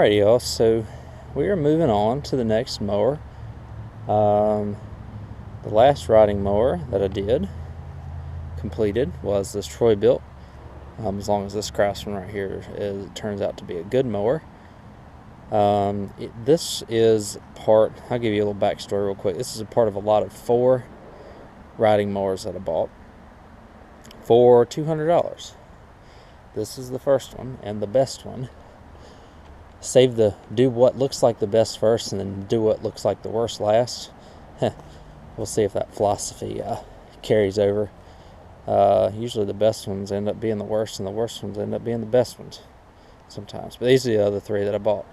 Alrighty, y'all, so we are moving on to the next mower. The last riding mower that I did completed was this Troy built. As long as this Craftsman right here turns out to be a good mower. This is part, I'll give you a little backstory real quick. This is a part of a lot of 4 riding mowers that I bought for $200. This is the first one and the best one. Do what looks like the best first and then do what looks like the worst last. We'll see if that philosophy carries over. Usually the best ones end up being the worst and the worst ones end up being the best ones sometimes. But these are the other 3 that I bought.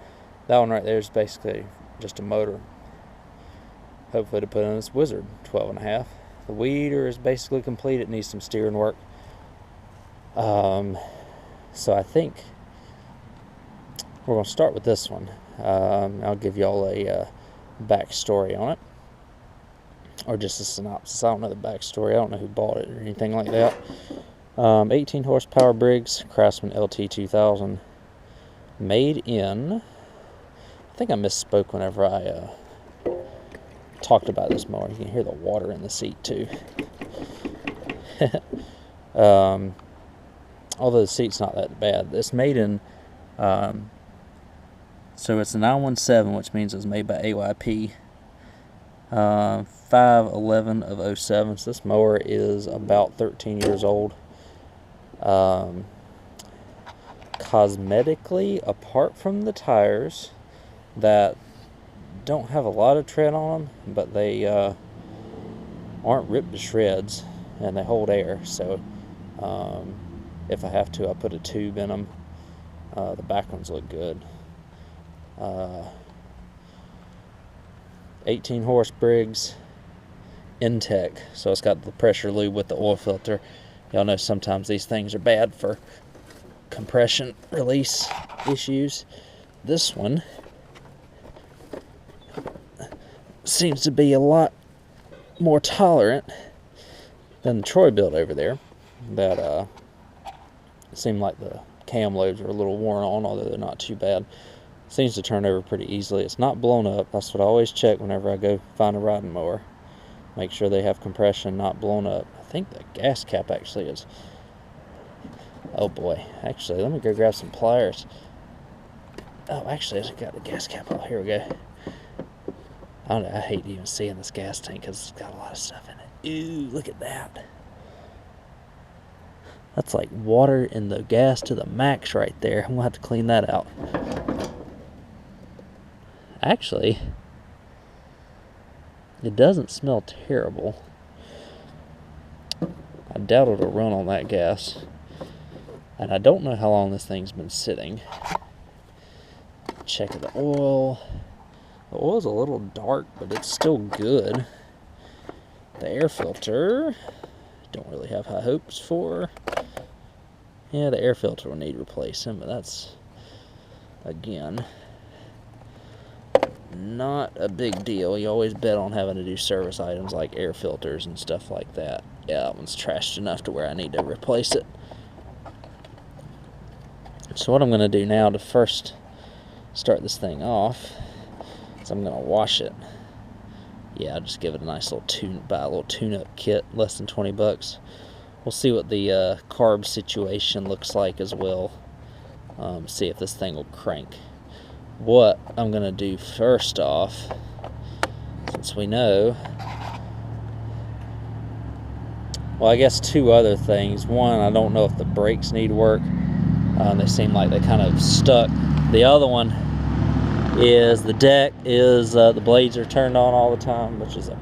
That one right there is basically just a motor. Hopefully to put in this Wizard 12.5. The weeder is basically complete. It needs some steering work. So I think we're going to start with this one. I'll give y'all a backstory on it, or just a synopsis. I don't know the backstory. I don't know who bought it or anything like that. 18 horsepower Briggs Craftsman LT2000, made in, I think I misspoke whenever I talked about this mower. You can hear the water in the seat too. Although the seat's not that bad. It's made in so it's a 917, which means it was made by AYP. 5/11 of 07. So this mower is about 13 years old. Cosmetically, apart from the tires that don't have a lot of tread on them, but they aren't ripped to shreds and they hold air. So if I have to, I put a tube in them. The back ones look good. 18 horse Briggs Intech, so it's got the pressure lube with the oil filter. Y'all know sometimes these things are bad for compression release issues. This one seems to be a lot more tolerant than the Troy built over there. That it seemed like the cam lobes are a little worn on, although they're not too bad. Seems to turn over pretty easily. It's not blown up. That's what I always check whenever I go find a riding mower. Make sure they have compression, not blown up. I think the gas cap actually is. Oh boy. Actually, let me go grab some pliers. Oh, actually, I got the gas cap. Oh, here we go. I hate even seeing this gas tank because it's got a lot of stuff in it. Ooh, look at that. That's like water in the gas to the max right there. I'm going to have to clean that out. Actually, it doesn't smell terrible. I doubt it'll run on that gas. And I don't know how long this thing's been sitting. Check the oil. The oil's a little dark, but it's still good. The air filter, don't really have high hopes for. Yeah, the air filter will need replacing, but that's, again, not a big deal. You always bet on having to do service items like air filters and stuff like that. Yeah, that one's trashed enough to where I need to replace it. So what I'm going to do now to first start this thing off is I'm going to wash it. Yeah, I'll just give it a nice little buy a little tune-up kit, less than 20 bucks. We'll see what the carb situation looks like as well. See if this thing will crank. What I'm going to do first off, since we know, well, I guess 2 other things. One, I don't know if the brakes need work. They seem like they kind of stuck. The other one is the deck is the blades are turned on all the time, which is a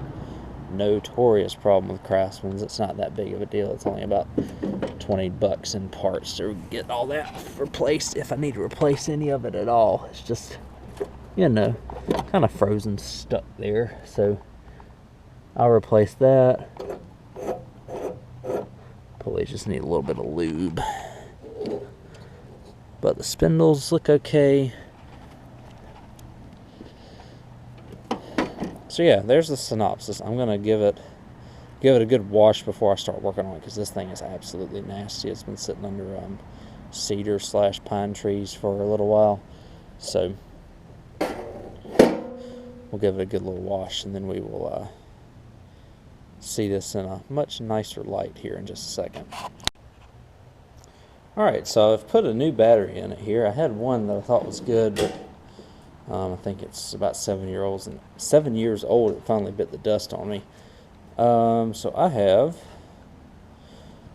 notorious problem with Craftsman's. It's not that big of a deal. It's only about 20 bucks in parts to get all that replaced, if I need to replace any of it at all. It's just, you know, kind of frozen, stuck there. So I'll replace that. Probably just need a little bit of lube. But the spindles look okay. So yeah, there's the synopsis. I'm gonna give it a good wash before I start working on it, because this thing is absolutely nasty. It's been sitting under cedar / pine trees for a little while. So we'll give it a good little wash, and then we will see this in a much nicer light here in just a second. Alright, so I've put a new battery in it here. I had one that I thought was good, but I think it's about 7 years old, and 7 years old it finally bit the dust on me. So I have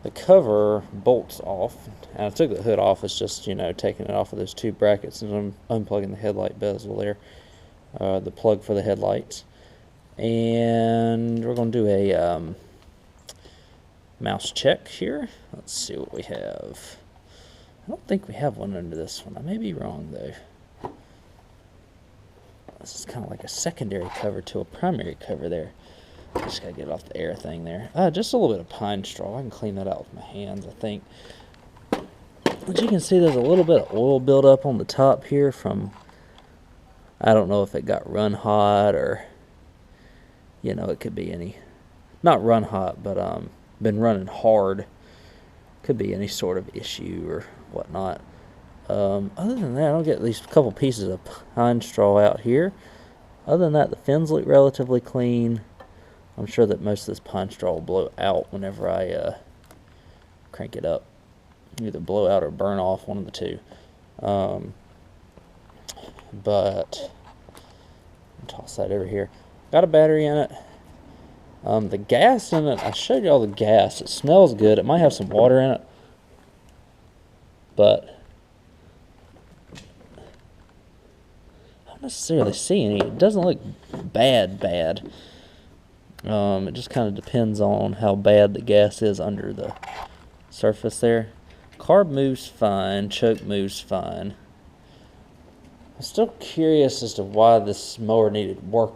the cover bolts off, and I took the hood off. It's just, you know, taking it off of those two brackets and unplugging the headlight bezel there, the plug for the headlights. And we're going to do a mouse check here. Let's see what we have. I don't think we have one under this one. I may be wrong though. This is kind of like a secondary cover to a primary cover there. Just gotta get it off the air thing there. Just a little bit of pine straw. I can clean that out with my hands, I think. But you can see there's a little bit of oil buildup on the top here from, I don't know if it got run hot or, you know, it could be any, not run hot, but been running hard. Could be any sort of issue or whatnot. Other than that, I'll get these couple pieces of pine straw out here. Other than that, the fins look relatively clean. I'm sure that most of this pine straw will blow out whenever I crank it up. Either blow out or burn off, one of the two. But I'll toss that over here. Got a battery in it. The gas in it, I showed you all the gas. It smells good. It might have some water in it, but I don't necessarily see any. It doesn't look bad. It just kind of depends on how bad the gas is under the surface there. Carb moves fine. Choke moves fine. I'm still curious as to why this mower needed work.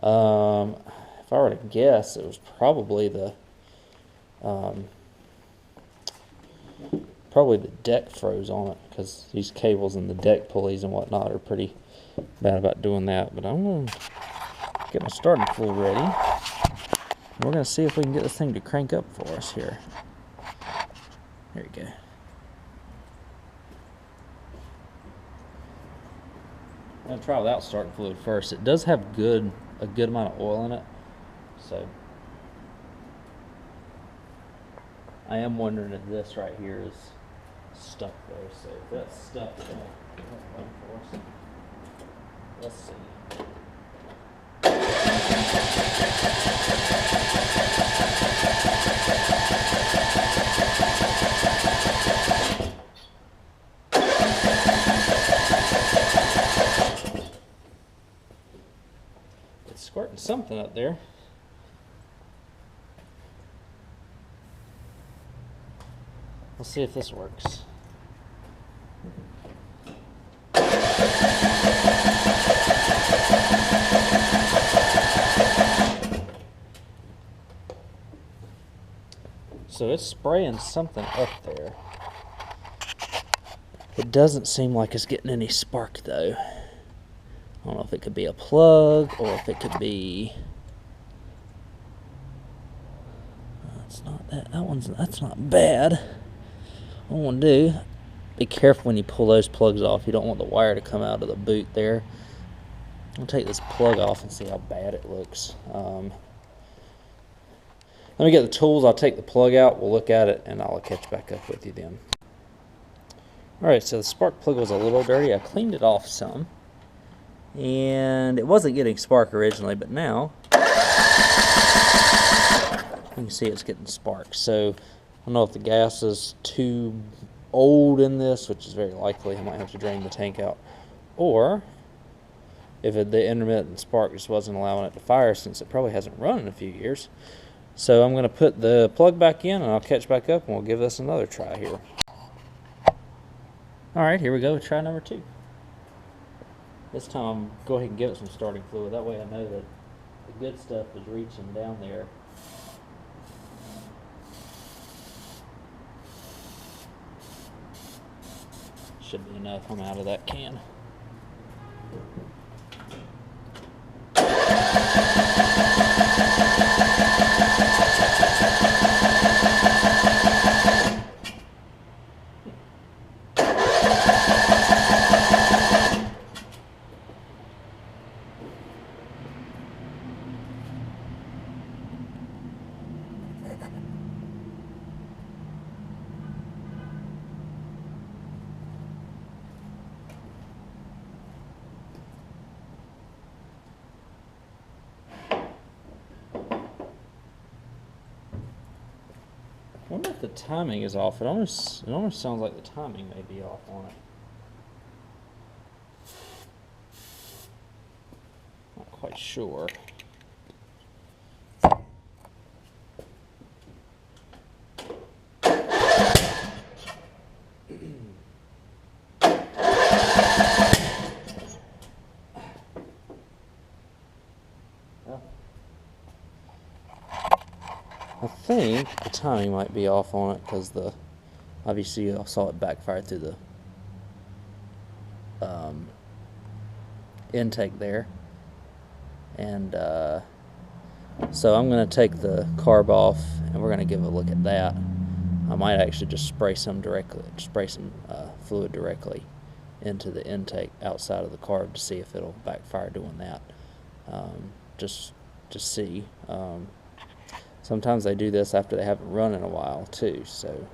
If I were to guess, it was probably the deck froze on it, because these cables and the deck pulleys and whatnot are pretty bad about doing that. But I'm going to get my starting fluid ready. We're going to see if we can get this thing to crank up for us here. There we go. I'm going to try without starting fluid first. It does have a good amount of oil in it. So I am wondering if this right here is stuck though. So if that's stuck, it's going to run for us. Let's see. It's squirting something up there. Let's see if this works. So it's spraying something up there. It doesn't seem like it's getting any spark though. I don't know if it could be a plug or if it could be. That's not that. That's not bad. What I want to do, be careful when you pull those plugs off. You don't want the wire to come out of the boot there. I'll take this plug off and see how bad it looks. Let me get the tools. I'll take the plug out. We'll look at it and I'll catch back up with you then. Alright, so the spark plug was a little dirty. I cleaned it off some. And it wasn't getting spark originally, but now you can see it's getting spark. So I don't know if the gas is too old in this, which is very likely. I might have to drain the tank out. Or if the intermittent spark just wasn't allowing it to fire, since it probably hasn't run in a few years. So I'm going to put the plug back in and I'll catch back up and we'll give this another try here. Alright, here we go with try number 2. This time I'm go ahead and give it some starting fluid. That way I know that the good stuff is reaching down there. Should be enough. I'm out of that can. the timing is off. It almost sounds like the timing may be off on it. Not quite sure. I think the timing might be off on it because obviously I saw it backfire through the intake there, and so I'm going to take the carb off and we're going to give a look at that. I might actually just spray some fluid directly into the intake outside of the carb to see if it'll backfire doing that. Just to see. Sometimes they do this after they haven't run in a while too, so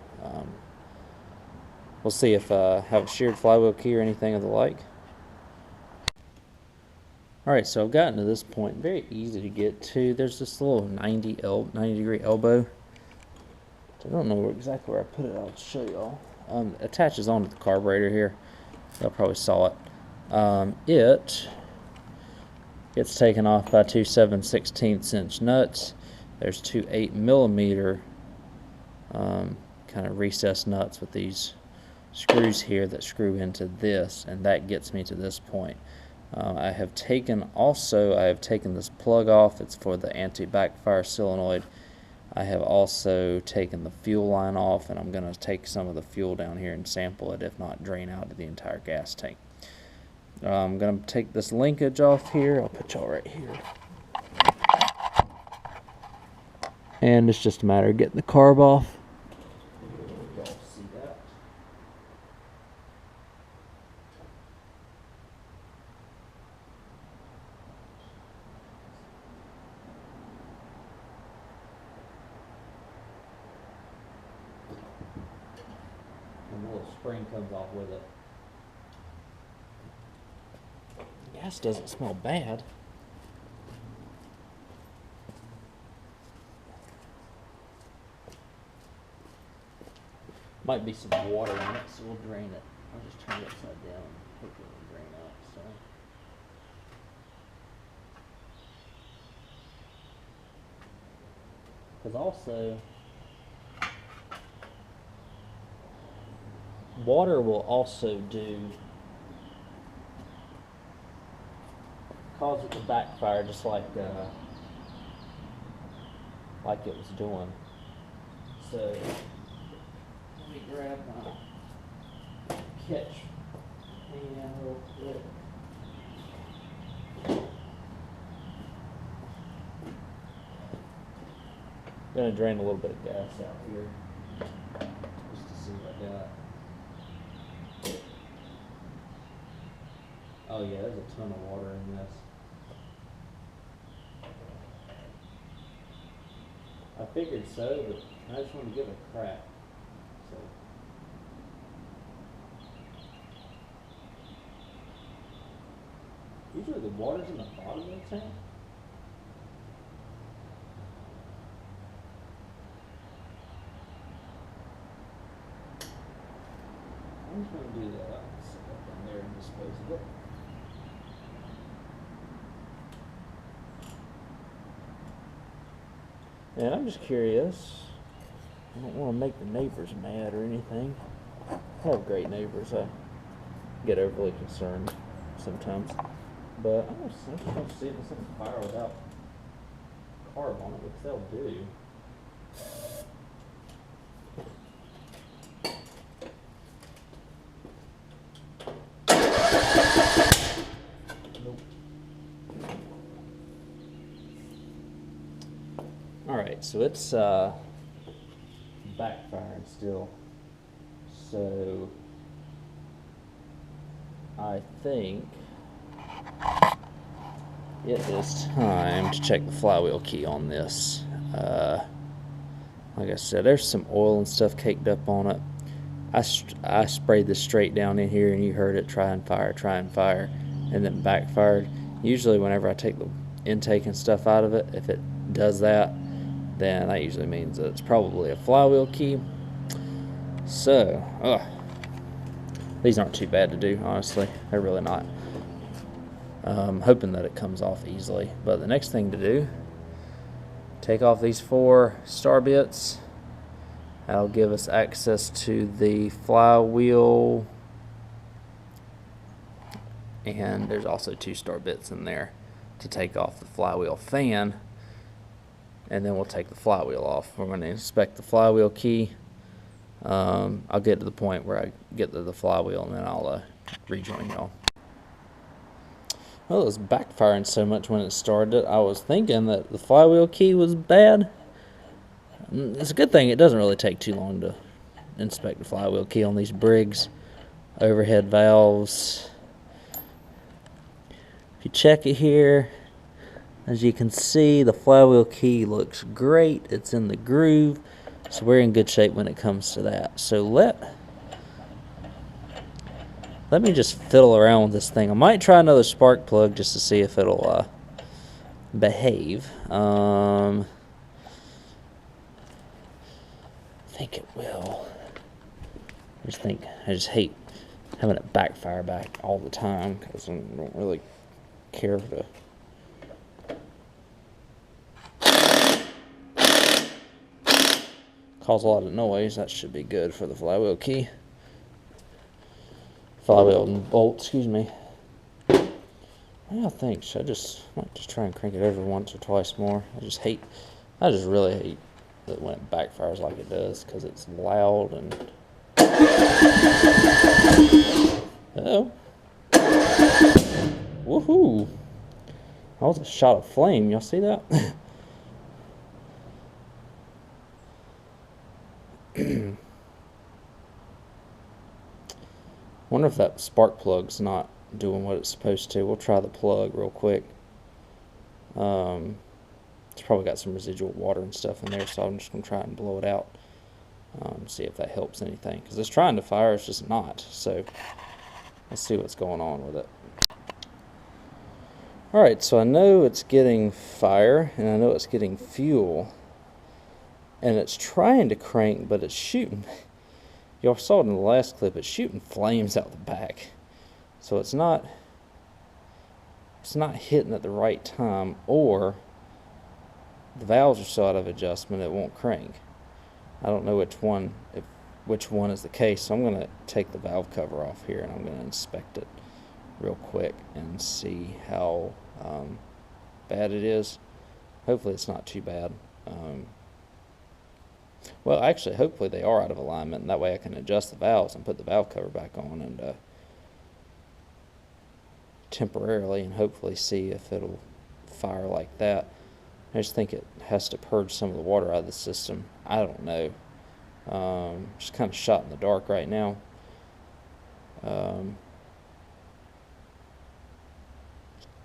we'll see if I have a sheared flywheel key or anything of the like. Alright, so I've gotten to this point, very easy to get to. There's this little 90 degree elbow. I don't know exactly where I put it. I'll show y'all. It attaches onto the carburetor here. Y'all probably saw it. It gets taken off by two 7/16 inch nuts. There's two 8mm kind of recessed nuts with these screws here that screw into this, and that gets me to this point. I have taken this plug off. It's for the anti-backfire solenoid. I have also taken the fuel line off, and I'm going to take some of the fuel down here and sample it, if not drain out of the entire gas tank. I'm going to take this linkage off here. I'll put y'all right here. And it's just a matter of getting the carb off. Y'all see that? And the little spring comes off with it. The gas doesn't smell bad. Might be some water in it, so we'll drain it. I'll just turn it upside down and hope it will drain out. So. Because also, water will also cause it to backfire, just like it was doing. So let me grab my catch pan real quick. I'm going to drain a little bit of gas out here just to see what I got. Oh yeah, there's a ton of water in this. I figured so, but I just wanted to give it a crack. So. Usually the water's in the bottom of the tank. I'm just going to do that. I'll set that down there and dispose of it. And I'm just curious. I don't want to make the neighbors mad or anything. I have great neighbors. I get overly concerned sometimes. But I'm just going to see if there's something fire without carb on it, which they'll do. Alright, so it's backfiring still. So I think it is time to check the flywheel key on this. Like I said, there's some oil and stuff caked up on it. I sprayed this straight down in here, and you heard it try and fire, and then backfired. Usually whenever I take the intake and stuff out of it, if it does that, then that usually means that it's probably a flywheel key. So, these aren't too bad to do, honestly. They're really not. Hoping that it comes off easily. But the next thing to do, take off these 4 star bits. That'll give us access to the flywheel, and there's also 2 star bits in there to take off the flywheel fan, and then we'll take the flywheel off. We're going to inspect the flywheel key. I'll get to the point where I get to the flywheel, and then I'll rejoin y'all. Well, it was backfiring so much when it started. I was thinking that the flywheel key was bad. It's a good thing it doesn't really take too long to inspect the flywheel key on these Briggs overhead valves. If you check it here, as you can see, the flywheel key looks great. It's in the groove, so we're in good shape when it comes to that. So let me just fiddle around with this thing. I might try another spark plug just to see if it'll behave. I think it will. I just hate having it backfire back all the time because I don't really care to cause a lot of noise. That should be good for the flywheel key. Flywheel and bolt, excuse me. What do y'all think? Should I might just try and crank it over once or twice more? I just really hate that when it backfires like it does, because it's loud and uh-oh. Woohoo! That was a shot of flame. Y'all see that? Wonder if that spark plug's not doing what it's supposed to. We'll try the plug real quick. It's probably got some residual water and stuff in there, so I'm just going to try and blow it out. See if that helps anything. Because it's trying to fire, it's just not. So let's see what's going on with it. Alright, so I know it's getting fire, and I know it's getting fuel. And it's trying to crank, but it's shooting. Y'all saw it in the last clip, it's shooting flames out the back. So it's not hitting at the right time, or the valves are so out of adjustment it won't crank. I don't know which one is the case, so I'm going to take the valve cover off here and I'm going to inspect it real quick and see how bad it is. Hopefully it's not too bad. Well, actually, hopefully they are out of alignment, and that way I can adjust the valves and put the valve cover back on and temporarily, and hopefully see if it'll fire like that. I just think it has to purge some of the water out of the system. I don't know. Just kind of shot in the dark right now.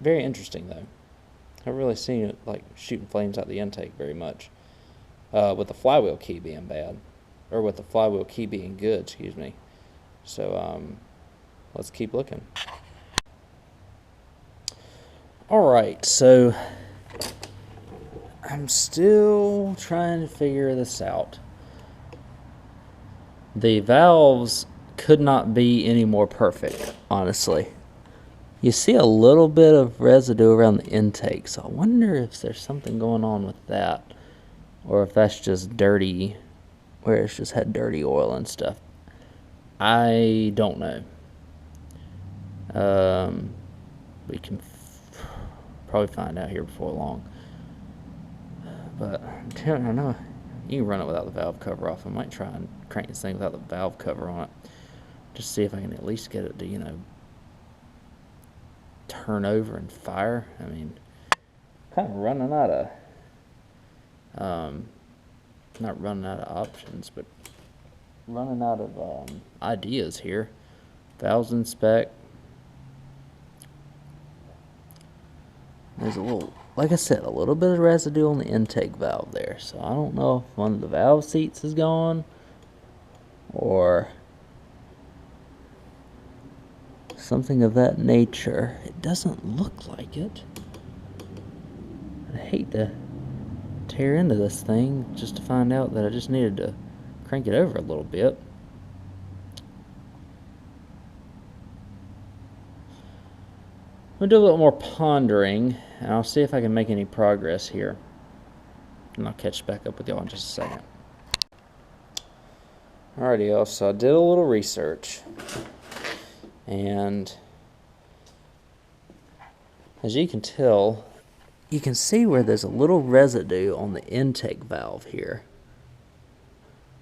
Very interesting though. I haven't really seen it like shooting flames out the intake very much. With the flywheel key being bad, or with the flywheel key being good, excuse me. So let's keep looking. Alright, so I'm still trying to figure this out. The valves could not be any more perfect, honestly. You see a little bit of residue around the intake, so I wonder if there's something going on with that, or if that's just dirty, where it's just had dirty oil and stuff. I don't know. We can probably find out here before long. But I'm telling you, I know you can run it without the valve cover off. I might try and crank this thing without the valve cover on it, just see if I can at least get it to, you know, turn over and fire. I mean, kind of running out of not running out of options, but running out of ideas here. Valves inspect. There's a little, like I said, a little bit of residue on the intake valve there, so I don't know if one of the valve seats is gone or something of that nature. It doesn't look like it. I hate to tear into this thing just to find out that I just needed to crank it over a little bit. gonna do a little more pondering, and I'll see if I can make any progress here. And I'll catch back up with y'all in just a second. Alrighty, y'all, so I did a little research, and as you can tell, you can see where there's a little residue on the intake valve here,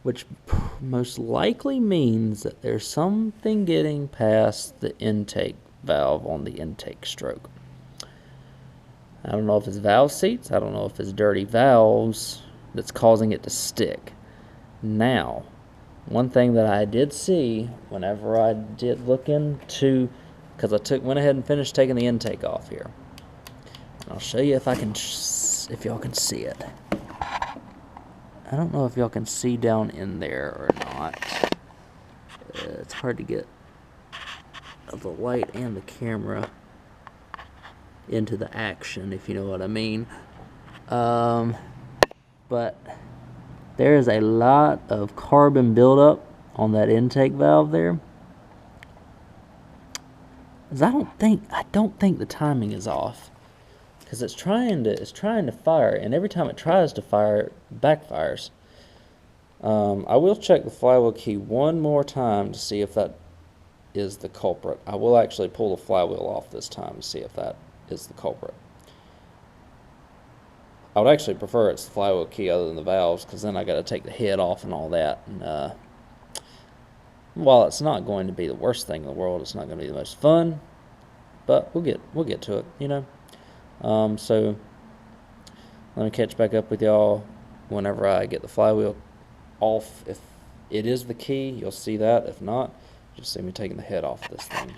which most likely means that there's something getting past the intake valve on the intake stroke. I don't know if it's valve seats, I don't know if it's dirty valves that's causing it to stick. Now, one thing that I did see whenever I did look into, because I went ahead and finished taking the intake off here. And I'll show you if y'all can see it. I don't know if y'all can see down in there or not. It's hard to get the light and the camera into the action, if you know what I mean. But there is a lot of carbon buildup on that intake valve there. I don't think the timing is off, because it's trying to fire, and every time it tries to fire, it backfires. I will check the flywheel key one more time to see if that is the culprit. I will actually pull the flywheel off this time to see if that is the culprit. I would actually prefer it's the flywheel key other than the valves, because then I got to take the head off and all that. And while it's not going to be the worst thing in the world, it's not going to be the most fun. But we'll get to it, you know. So let me catch back up with y'all whenever I get the flywheel off. If it is the key, you'll see that. If not, just see me taking the head off this thing.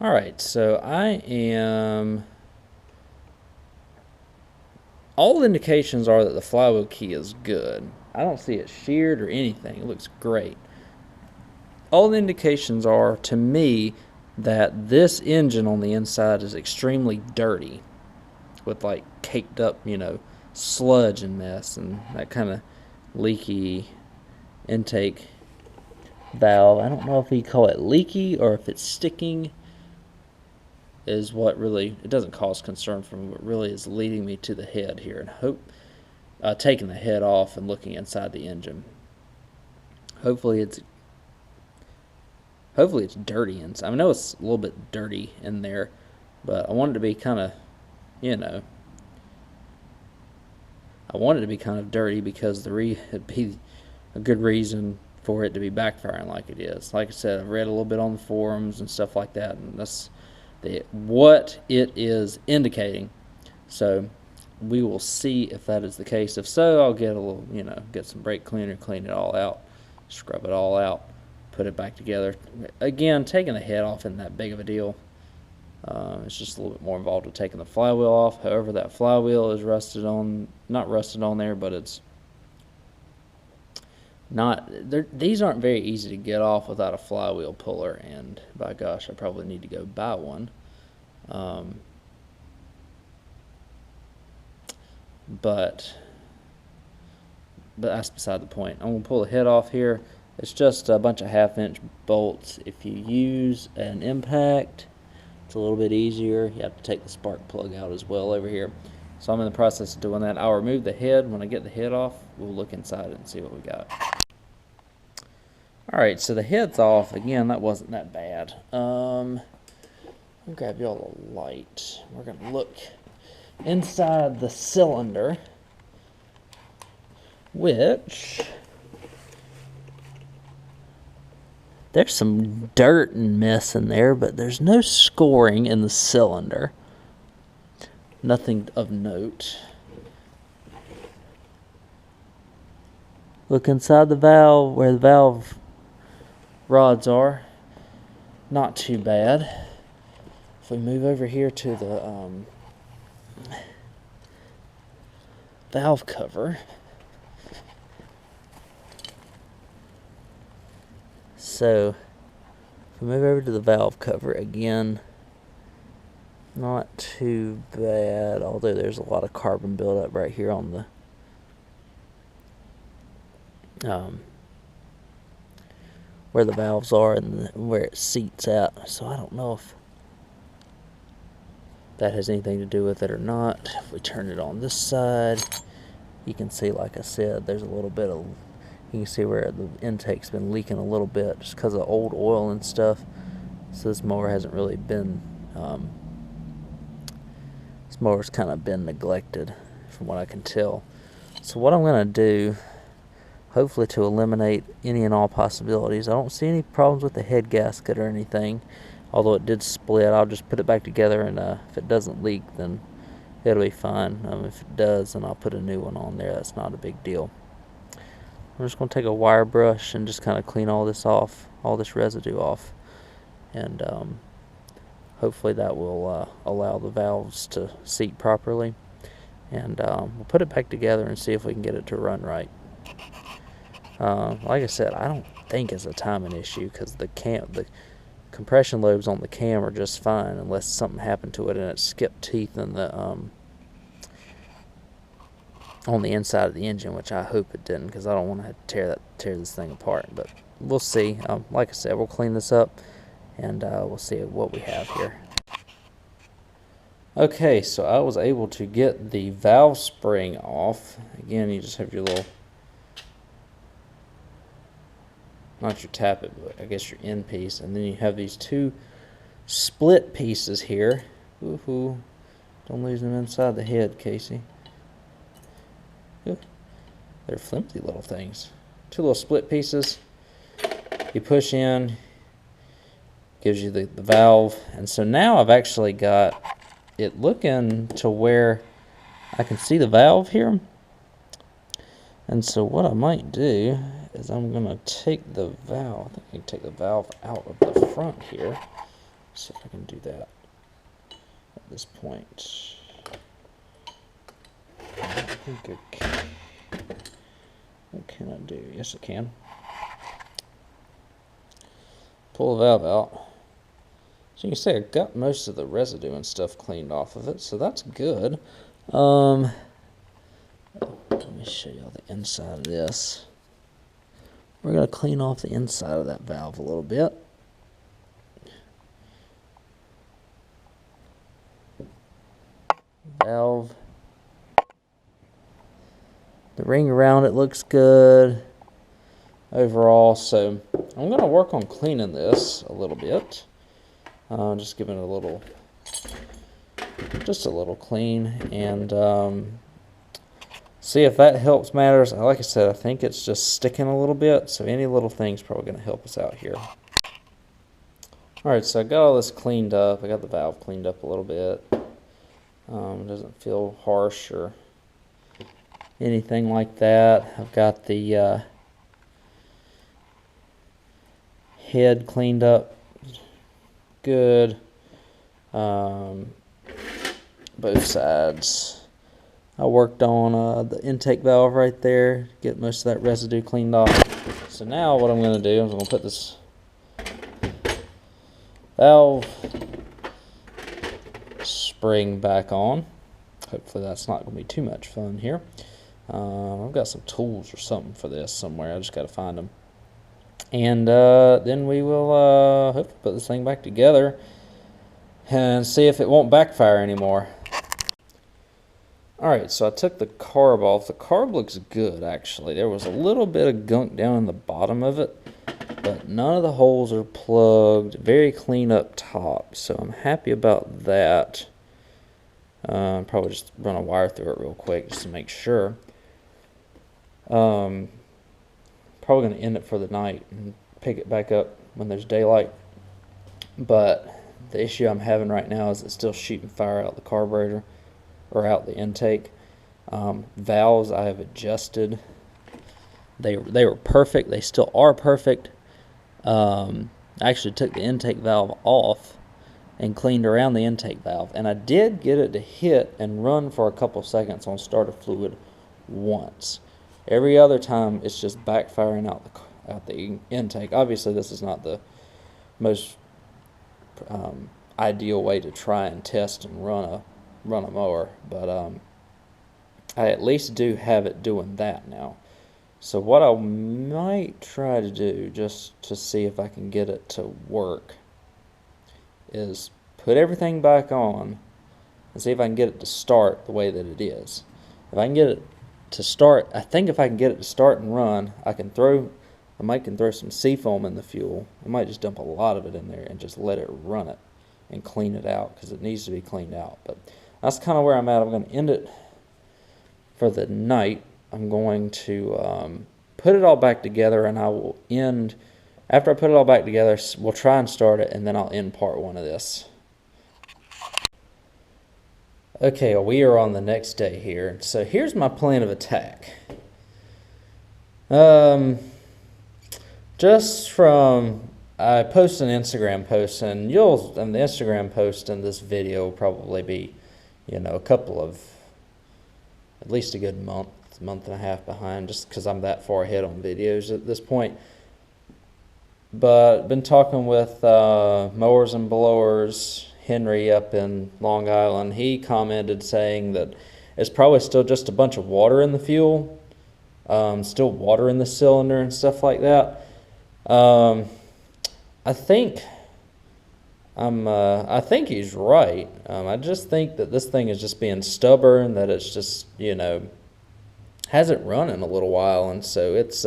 Alright, so all the indications are that the flywheel key is good. I don't see it sheared or anything. It looks great. All the indications are, to me, that this engine on the inside is extremely dirty, with like caked up, you know, sludge and mess and that kind of leaky intake valve. I don't know if you call it leaky or if it's sticking is what really, it doesn't cause concern for me, but really is leading me to the head here, and taking the head off and looking inside the engine. Hopefully it's dirty inside. I know it's a little bit dirty in there, but I want it to be kind of, you know, I want it to be kind of dirty because it'd be a good reason for it to be backfiring like it is. Like I said, I've read a little bit on the forums and stuff like that, and that's what it is indicating. So we will see if that is the case. If so, I'll get a little, you know, get some brake cleaner, clean it all out, scrub it all out, put it back together. Again, taking the head off isn't that big of a deal. It's just a little bit more involved with taking the flywheel off. However, that flywheel is not rusted on there, but it's not, these aren't very easy to get off without a flywheel puller, and by gosh, I probably need to go buy one. But that's beside the point. I'm going to pull the head off here. It's just a bunch of 1/2-inch bolts. If you use an impact, it's a little bit easier. You have to take the spark plug out as well over here. So I'm in the process of doing that. I'll remove the head. When I get the head off, we'll look inside it and see what we got. Alright, so the head's off. Again, that wasn't that bad. I'll grab y'all a light. We're going to look inside the cylinder, which there's some dirt and mess in there, but there's no scoring in the cylinder. Nothing of note. Look inside the valve, where the valve rods are. Not too bad. If we move over here to the valve cover. So, if we move over to the valve cover again, not too bad, although there's a lot of carbon buildup right here on the where the valves are and where it seats at. So I don't know if that has anything to do with it or not. If we turn it on this side, you can see, like I said, there's a little bit of, you can see where the intake's been leaking a little bit just because of old oil and stuff. So this mower hasn't really been, this mower's kind of been neglected from what I can tell. So what I'm going to do, hopefully to eliminate any and all possibilities, I don't see any problems with the head gasket or anything. Although it did split, I'll just put it back together, and if it doesn't leak, then it'll be fine. If it does, then I'll put a new one on there. That's not a big deal. I'm just going to take a wire brush and just kind of clean all this off, all this residue off. And hopefully that will allow the valves to seat properly. And we'll put it back together and see if we can get it to run right. Like I said, I don't think it's a timing issue, because the compression lobes on the cam are just fine unless something happened to it and it skipped teeth in the on the inside of the engine, which I hope it didn't, because I don't want to have to tear this thing apart. But we'll see. Like I said, we'll clean this up and we'll see what we have here. Okay, so I was able to get the valve spring off. Again, you just have your little, not your tappet, but I guess your end piece, and then you have these two split pieces here. Woohoo! Don't lose them inside the head, Casey. Ooh, they're flimsy little things. Two little split pieces. You push in, gives you the valve, and so now I've actually got it looking to where I can see the valve here. And so what I might do is I'm going to take the valve, I think I can take the valve out of the front here. See if I can do that at this point. I think I can. What can I do? Yes, I can. Pull the valve out. So you can see I got most of the residue and stuff cleaned off of it, so that's good. Let me show you all the inside of this. We're going to clean off the inside of that valve a little bit. Valve. The ring around it looks good overall, so I'm going to work on cleaning this a little bit. Just giving it a little, just a little clean, and see if that helps matters. Like I said, I think it's just sticking a little bit, so any little thing's probably going to help us out here. Alright, so I got all this cleaned up. I got the valve cleaned up a little bit. It doesn't feel harsh or anything like that. I've got the head cleaned up good. Both sides. I worked on the intake valve right there, get most of that residue cleaned off. So now what I'm going to do is I'm going to put this valve spring back on. Hopefully that's not going to be too much fun here. I've got some tools or something for this somewhere. I just got to find them. And then we will hopefully put this thing back together and see if it won't backfire anymore. Alright, so I took the carb off. The carb looks good, actually. There was a little bit of gunk down in the bottom of it, but none of the holes are plugged. Very clean up top, so I'm happy about that. Probably just run a wire through it real quick just to make sure. Probably going to end it for the night and pick it back up when there's daylight. But the issue I'm having right now is it's still shooting fire out the carburetor, or out the intake. Valves I have adjusted. They were perfect. They still are perfect. I actually took the intake valve off and cleaned around the intake valve, and I did get it to hit and run for a couple seconds on starter fluid once. Every other time it's just backfiring out the intake. Obviously this is not the most ideal way to try and test and run a mower, but I at least do have it doing that now. So what I might try to do, just to see if I can get it to work, is put everything back on and see if I can get it to start the way that it is. If I can get it to start, I think if I can get it to start and run, I might can throw some seafoam in the fuel. I might just dump a lot of it in there and just let it run it and clean it out, because it needs to be cleaned out. But that's kind of where I'm at. I'm going to end it for the night. I'm going to put it all back together, and I will end, after I put it all back together, we'll try and start it, and then I'll end part one of this. Okay, we are on the next day here. So here's my plan of attack. Just from, I posted an Instagram post, and the Instagram post in this video will probably be, you know, a couple of, at least a good month and a half behind, just because I'm that far ahead on videos at this point. But been talking with Mowers and Blowers, Henry up in Long Island. He commented saying that it's probably still just a bunch of water in the fuel, still water in the cylinder and stuff like that. I think he's right. I just think that this thing is just being stubborn, that it's just, you know, hasn't run in a little while, and so it's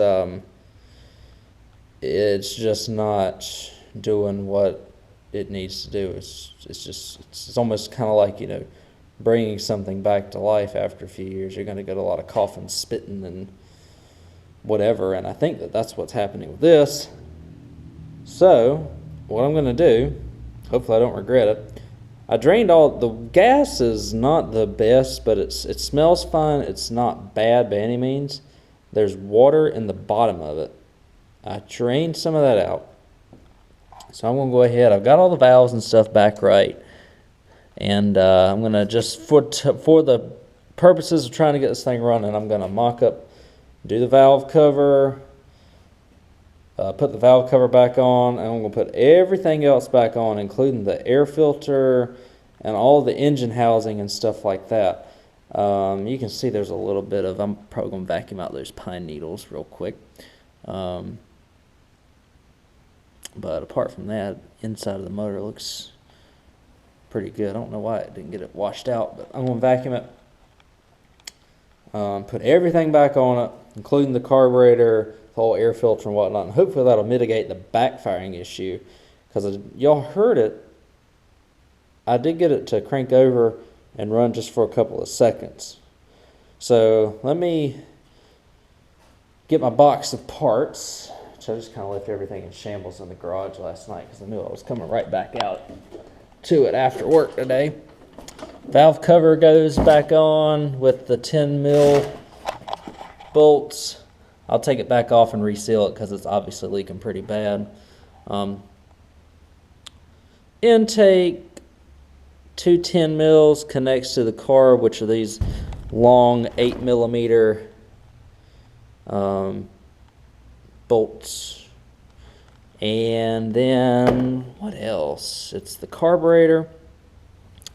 just not doing what it needs to do. It's almost kind of like, you know, bringing something back to life after a few years. You're going to get a lot of coughing, spitting, and whatever, and I think that that's what's happening with this. So what I'm going to do, hopefully I don't regret it, I drained all, the gas is not the best, but it smells fine. It's not bad by any means. There's water in the bottom of it. I drained some of that out. So I'm going to go ahead, I've got all the valves and stuff back right, and I'm going to just, for the purposes of trying to get this thing running, I'm going to mock up, do the valve cover, put the valve cover back on, and I'm going to put everything else back on, including the air filter and all the engine housing and stuff like that. You can see there's a little bit of, I'm probably going to vacuum out those pine needles real quick. But apart from that, inside of the motor looks pretty good. I don't know why it didn't get it washed out, but I'm going to vacuum it. Put everything back on it, including the carburetor, the whole air filter and whatnot, and hopefully that'll mitigate the backfiring issue, because y'all heard it. I did get it to crank over and run just for a couple of seconds. So let me get my box of parts, which I just kind of left everything in shambles in the garage last night because I knew I was coming right back out to it after work today. Valve cover goes back on with the 10 mil bolts. I'll take it back off and reseal it because it's obviously leaking pretty bad. Intake, 2 10 mils connects to the carb, which are these long 8 millimeter bolts. And then what else? It's the carburetor,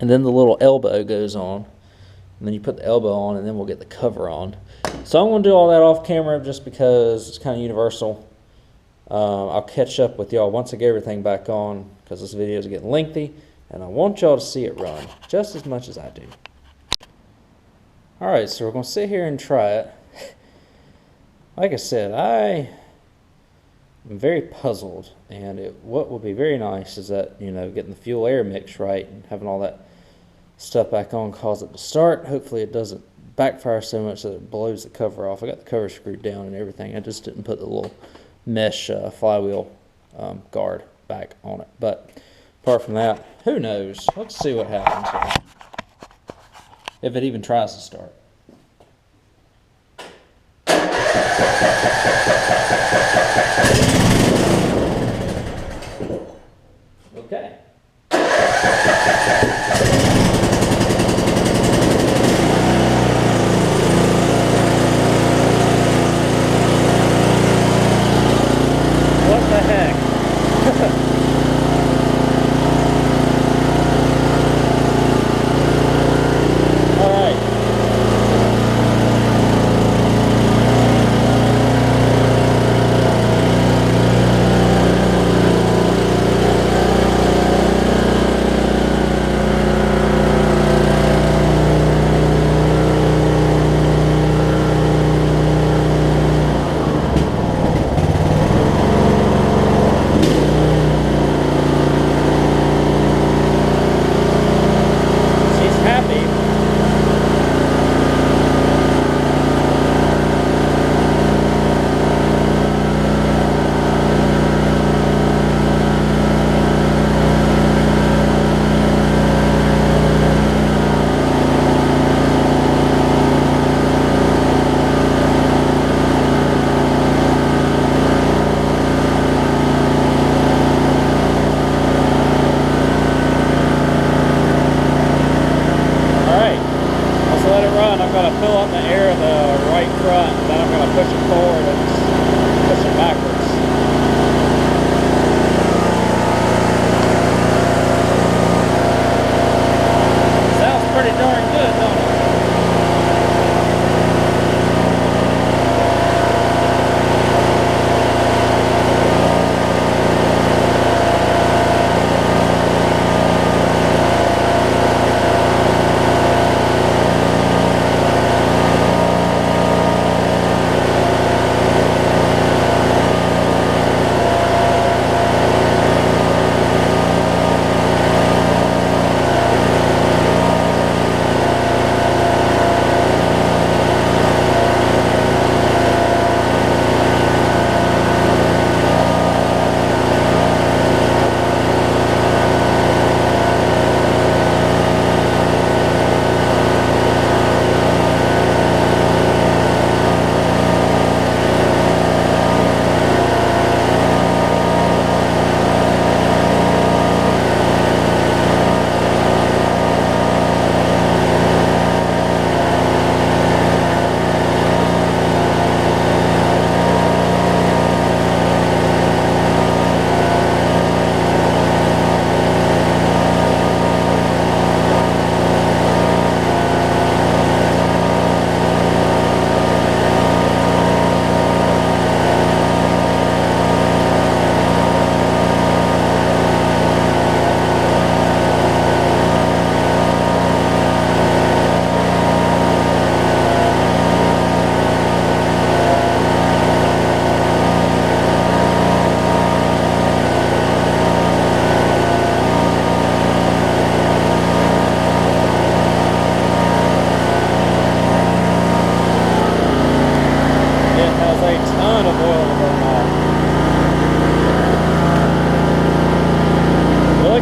and then the little elbow goes on, and then you put the elbow on, and then we'll get the cover on. So I'm going to do all that off camera just because it's kind of universal. I'll catch up with y'all once I get everything back on, because this video is getting lengthy and I want y'all to see it run just as much as I do. Alright, so we're going to sit here and try it. Like I said, I'm very puzzled, and what would be very nice is that, you know, getting the fuel air mix right and having all that stuff back on cause it to start. Hopefully it doesn't backfire so much that it blows the cover off. I got the cover screwed down and everything. I just didn't put the little mesh flywheel guard back on it. But apart from that, who knows? Let's see what happens here. If it even tries to start. Okay. What the heck? All right. run, I'm going to fill up the air in the right front, and then I'm going to push it forward and push it backwards. Sounds pretty darn good, don't it?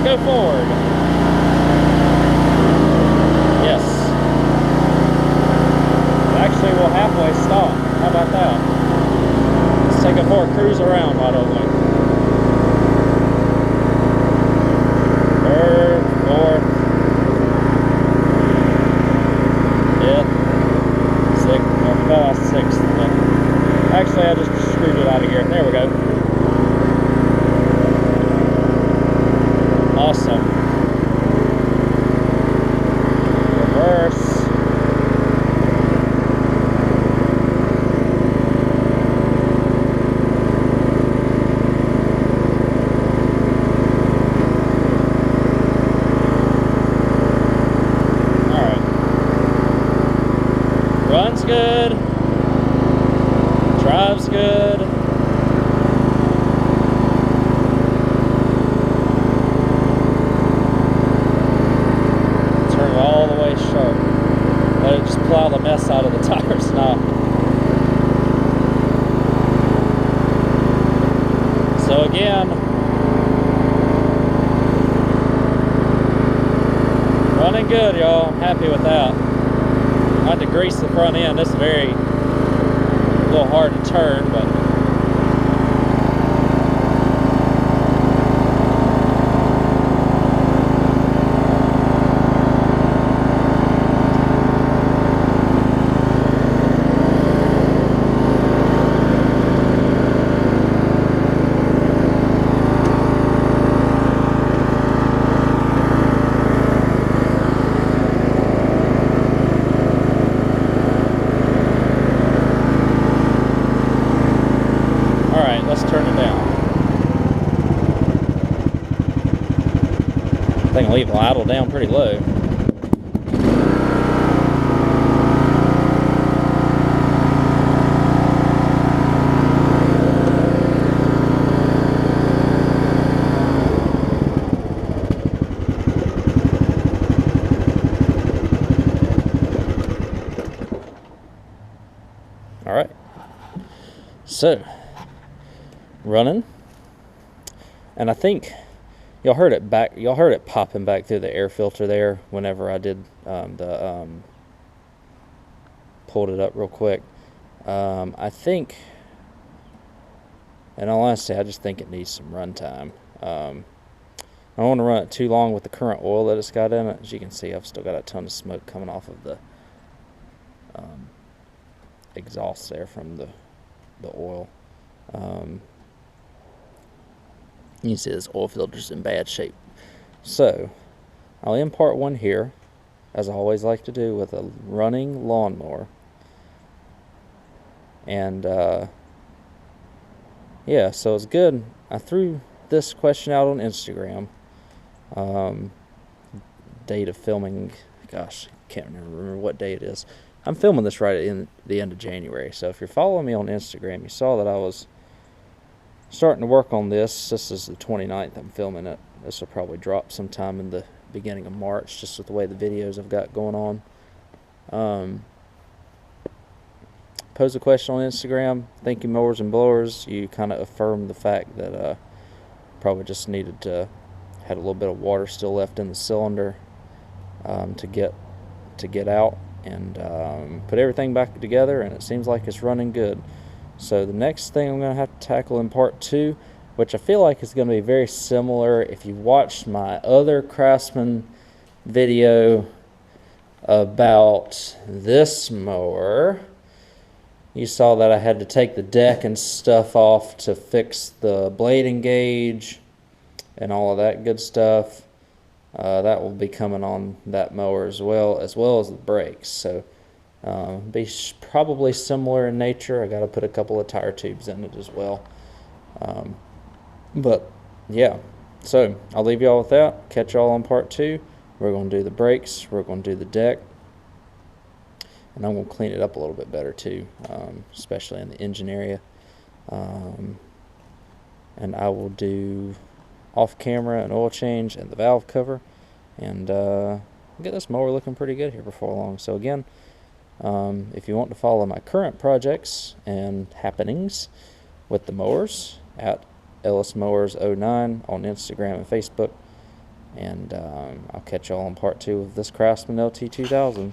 Go forward. Yes. Actually, we'll halfway stop. How about that? Let's take it for a cruise around, why don't we? Third, fourth, fifth, sixth. Or fast sixth. Actually, I just screwed it out of here. There we go. Awesome. Reverse. Alright. Runs good. Drives good. Plow the mess out of the tires now. So again, running good, y'all. I'm happy with that. I had to grease the front end. This is a little hard to turn, but I can leave the idle down pretty low. All right. So, running, and I think y'all heard it popping back through the air filter there whenever I did pulled it up real quick. I think, in all honesty, I just think it needs some run time. I don't want to run it too long with the current oil that it's got in it. As you can see, I've still got a ton of smoke coming off of the exhaust there from the oil. You can see this oil filter's in bad shape. So I'll end part one here, as I always like to do with a running lawnmower. And yeah, so it's good. I threw this question out on Instagram. Date of filming, gosh, I can't remember what day it is. I'm filming this right at the end of January, so if you're following me on Instagram, you saw that I was starting to work on this. This is the 29th I'm filming it. This will probably drop sometime in the beginning of March, just with the way the videos I've got going on. Pose a question on Instagram. Thank you, Mowers and Blowers. You kind of affirmed the fact that probably just needed to, had a little bit of water still left in the cylinder to get out, and put everything back together, and it seems like it's running good. So the next thing I'm going to have to tackle in part two, which I feel like is going to be very similar. If you watched my other Craftsman video about this mower, you saw that I had to take the deck and stuff off to fix the blade engage and all of that good stuff. That will be coming on that mower as well as the brakes. So be probably similar in nature. I got to put a couple of tire tubes in it as well. But yeah, so I'll leave y'all with that. Catch y'all on part two. We're going to do the brakes. We're going to do the deck. And I'm going to clean it up a little bit better too, especially in the engine area. And I will do off camera an oil change and the valve cover, and get this mower looking pretty good here before long. So again, if you want to follow my current projects and happenings with the mowers, at Ellis Mowers 09 on Instagram and Facebook, and I'll catch y'all on part two of this Craftsman LT2000.